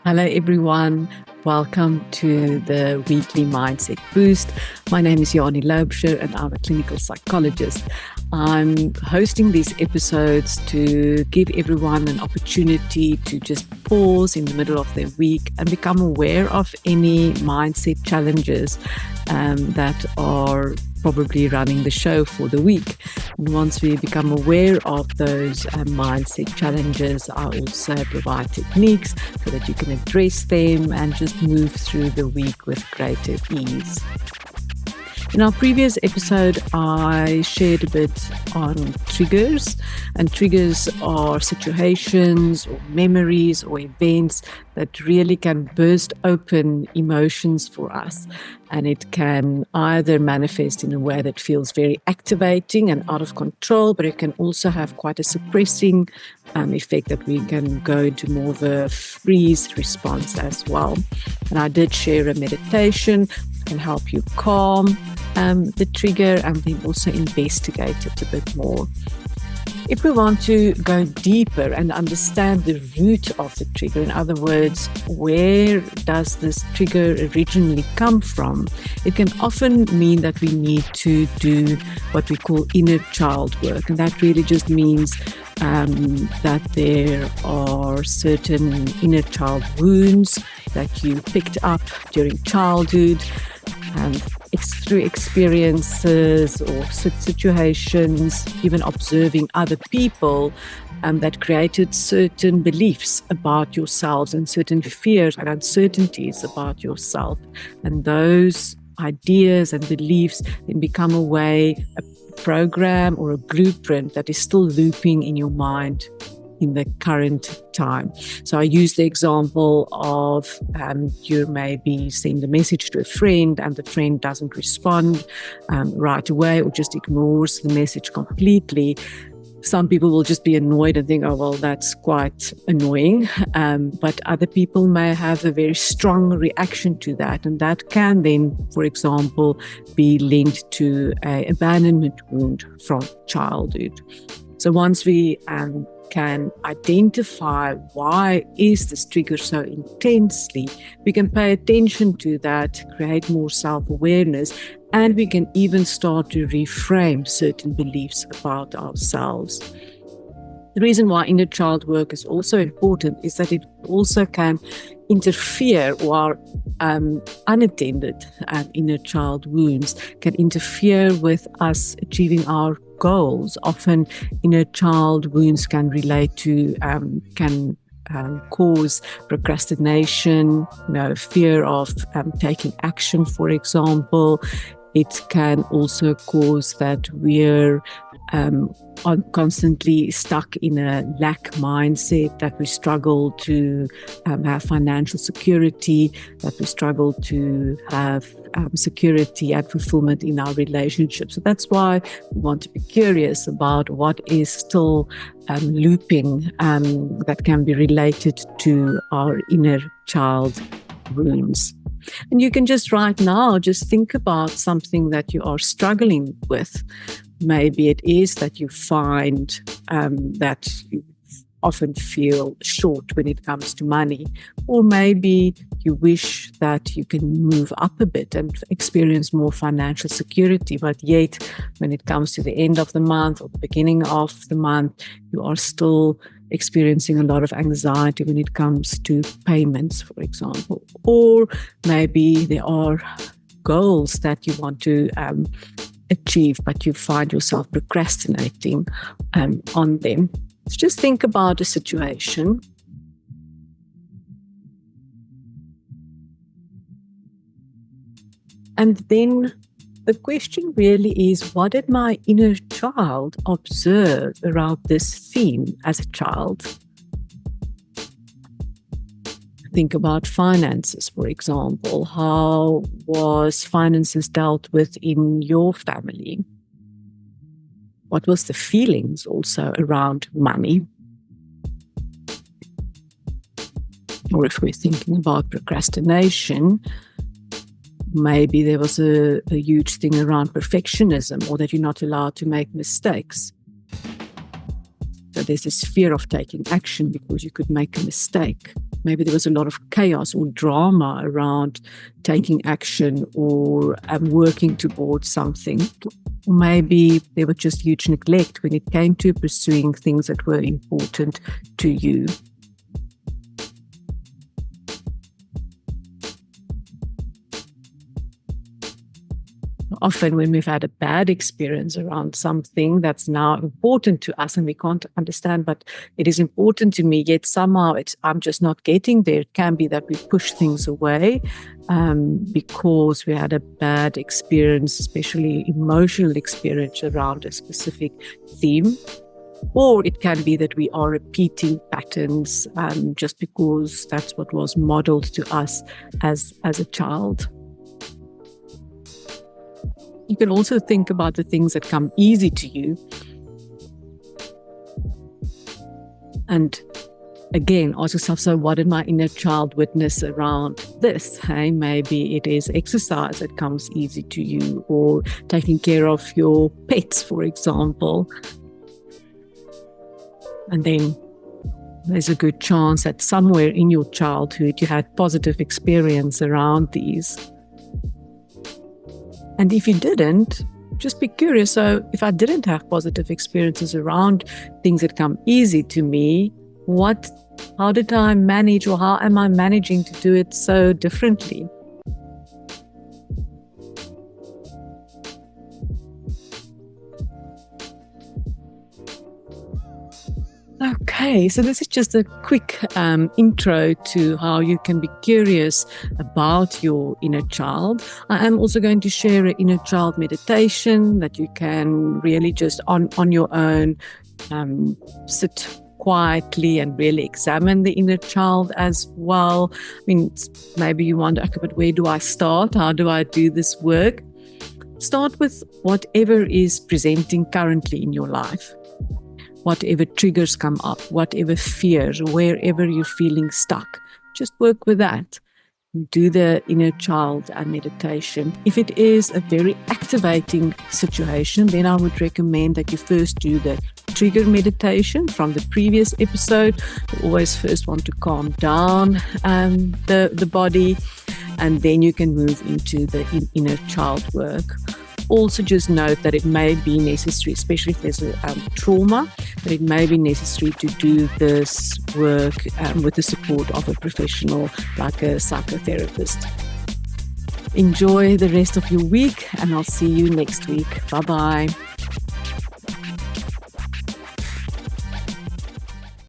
Hello, everyone. Welcome to the weekly Mindset Boost. My name is Jani Loubser and I'm a clinical psychologist. I'm hosting these episodes to give everyone an opportunity to just pause in the middle of their week and become aware of any mindset challenges that are probably running the show for the week. And once we become aware of those mindset challenges, I also provide techniques so that you can address them and just move through the week with greater ease. In our previous episode, I shared a bit on triggers, and triggers are situations or memories or events that really can burst open emotions for us. And it can either manifest in a way that feels very activating and out of control, but it can also have quite a suppressing effect that we can go into more of a freeze response as well. And I did share a meditation that can help you calm the trigger and then also investigate it a bit more. If we want to go deeper and understand the root of the trigger, in other words, where does this trigger originally come from, it can often mean that we need to do what we call inner child work. And that really just means that there are certain inner child wounds that you picked up during childhood, and it's through experiences or situations, even observing other people, that created certain beliefs about yourselves and certain fears and uncertainties about yourself. And those ideas and beliefs then become a program or a blueprint that is still looping in your mind in the current time. So I use the example of you maybe send a message to a friend and the friend doesn't respond right away or just ignores the message completely. Some people will just be annoyed and think, oh, well, that's quite annoying. But other people may have a very strong reaction to that. And that can then, for example, be linked to an abandonment wound from childhood. So once we can identify why is this trigger so intensely, we can pay attention to that, create more self-awareness, and we can even start to reframe certain beliefs about ourselves. The reason why inner child work is also important is that it also can interfere, or unattended inner child wounds can interfere with us achieving our goals. Often inner child wounds can relate to, cause procrastination, fear of taking action, for example. It can also cause that we're constantly stuck in a lack mindset, that we struggle to have financial security, that we struggle to have security and fulfillment in our relationships. So that's why we want to be curious about what is still looping that can be related to our inner child wounds. And you can just right now just think about something that you are struggling with. Maybe it is that you find that you often feel short when it comes to money, or maybe you wish that you can move up a bit and experience more financial security, but yet when it comes to the end of the month or the beginning of the month, you are still experiencing a lot of anxiety when it comes to payments, for example. Or maybe there are goals that you want to achieve, but you find yourself procrastinating on them. So just think about a situation. And then the question really is, what did my inner child observe around this theme as a child? Think about finances, for example. How was finances dealt with in your family? What was the feelings also around money? Or if we're thinking about procrastination, maybe there was a huge thing around perfectionism, or that you're not allowed to make mistakes. So there's this fear of taking action because you could make a mistake. maybe there was a lot of chaos or drama around taking action or working towards something. Or maybe there was just huge neglect when it came to pursuing things that were important to you. Often when we've had a bad experience around something that's now important to us and we can't understand, but it is important to me, yet somehow I'm just not getting there. It can be that we push things away because we had a bad experience, especially emotional experience around a specific theme. Or it can be that we are repeating patterns just because that's what was modeled to us as a child. You can also think about the things that come easy to you. And again, ask yourself, so what did my inner child witness around this? Hey, maybe it is exercise that comes easy to you, or taking care of your pets, for example. And then there's a good chance that somewhere in your childhood you had positive experience around these. And if you didn't, just be curious. So if I didn't have positive experiences around things that come easy to me, how did I manage, or how am I managing to do it so differently? Okay, so this is just a quick intro to how you can be curious about your inner child. I am also going to share an inner child meditation that you can really just on your own sit quietly and really examine the inner child as well. I mean, maybe you wonder, okay, but where do I start? How do I do this work? Start with whatever is presenting currently in your life. Whatever triggers come up, whatever fears, wherever you're feeling stuck, just work with that. Do the inner child meditation. If it is a very activating situation, then I would recommend that you first do the trigger meditation from the previous episode. You always first want to calm down the body, and then you can move into the inner child work. Also, just note that it may be necessary, especially if there's a trauma, that it may be necessary to do this work with the support of a professional like a psychotherapist. Enjoy the rest of your week, and I'll see you next week. Bye-bye.